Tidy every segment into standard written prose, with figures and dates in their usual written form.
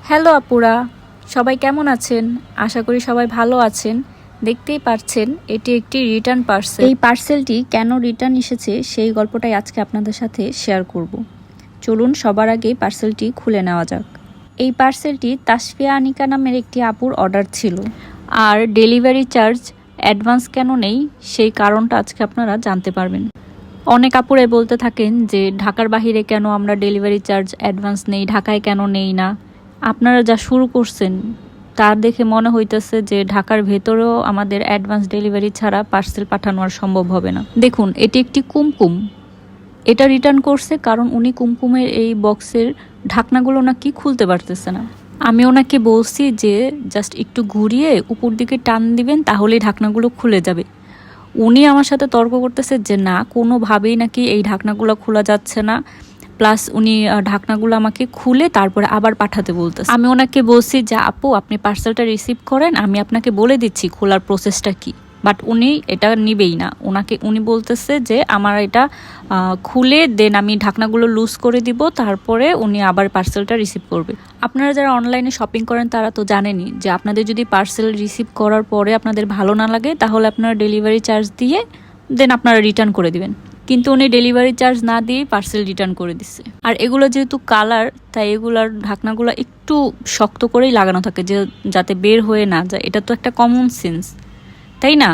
Hello আপুরা, সবাই কেমন আছেন? আশা করি সবাই ভালো আছেন। দেখতেই পাচ্ছেন এটি একটি রিটার্ন পার্সেল। এই পার্সেলটি কেন রিটার্ন এসেছে সেই গল্পটাই আজকে আপনাদের সাথে শেয়ার করব। চলুন সবার আগে পার্সেলটি খুলে নেওয়া যাক। এই পার্সেলটি তাসফিয়া আনিকা নামের একটি আপুর অর্ডার ছিল, আর ডেলিভারি চার্জ অ্যাডভান্স কেন নেই সেই কারণটা আজকে আপনারা জানতে পারবেন। অনেক আপুরাই বলতে থাকেন যে ঢাকার বাহিরে কেন আমরা ডেলিভারি চার্জ অ্যাডভান্স নেই, ঢাকায় কেন নেই না। আপনারা যা শুরু করছেন তা দেখে মনে হইতেছে যে ঢাকার ভেতরেও আমাদের অ্যাডভান্স ডেলিভারি ছাড়া পার্সেল পাঠানো আর সম্ভব হবে না। দেখুন, এটি একটি কুমকুম। এটা রিটার্ন করছে কারণ উনি কুমকুমের এই বক্সের ঢাকনাগুলো নাকি খুলতে পারতেছে না। আমি ওনাকে বলছি যে জাস্ট একটু ঘুরিয়ে উপর দিকে টান দিবেন, তাহলেই ঢাকনাগুলো খুলে যাবে। উনি আমার সাথে তর্ক করতেছে যে না, কোনোভাবেই নাকি এই ঢাকনাগুলো খোলা যাচ্ছে না, প্লাস উনি ঢাকনাগুলো আমাকে খুলে তারপরে আবার পাঠাতে বলতেছে। আমি ওনাকে বলছি যে আপু, আপনি পার্সেলটা রিসিভ করেন, আমি আপনাকে বলে দিচ্ছি খোলার প্রসেসটা কি। বাট উনি এটা নিবেই না। উনি বলতেছে যে আমার এটা খুলে দেন আমি ঢাকনাগুলো লুজ করে দিব, তারপরে উনি আবার পার্সেলটা রিসিভ করবে। আপনারা যারা অনলাইনে শপিং করেন তারা তো জানেনই যে আপনাদের যদি পার্সেল রিসিভ করার পরে আপনাদের ভালো না লাগে, তাহলে আপনারা ডেলিভারি চার্জ দিয়ে দেন আপনারা রিটার্ন করে দিবেন। কিন্তু উনি ডেলিভারি চার্জ না দিয়েই পার্সেল রিটার্ন করে দিচ্ছে। আর এগুলো যেহেতু কালার, তাই এগুলার ঢাকনাগুলো একটু শক্ত করেই লাগানো থাকে যে যাতে বের হয়ে না যায়। এটা তো একটা কমন সেন্স, তাই না?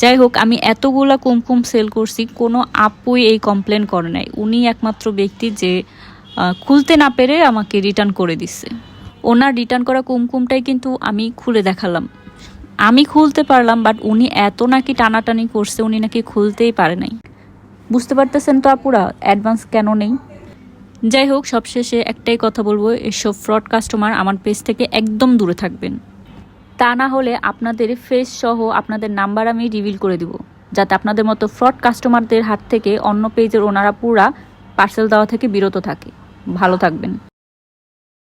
যাই হোক, আমি এতগুলা কুমকুম সেল করছি, কোনো আপুই এই কমপ্লেন করে নাই। উনি একমাত্র ব্যক্তি যে খুলতে না পেরে আমাকে রিটার্ন করে দিচ্ছে। ওনার রিটার্ন করা কুমকুমটাই কিন্তু আমি খুলে দেখালাম। আমি খুলতে পারলাম, বাট উনি এত নাকি টানাটানি করছে, উনি নাকি খুলতেই পারে নাই। বুঝতে পারতেছেন তো আপুরা অ্যাডভান্স কেন নেই। যাই হোক, সবশেষে একটাই কথা বলবো, এসব ফ্রড কাস্টমার আমার পেজ থেকে একদম দূরে থাকবেন। তা না হলে আপনাদের ফেস সহ আপনাদের নাম্বার আমি রিভিল করে দিব, যাতে আপনাদের মতো ফ্রড কাস্টমারদের হাত থেকে অন্য পেজের ওনারা পুরা পার্সেল দেওয়া থেকে বিরত থাকে। ভালো থাকবেন।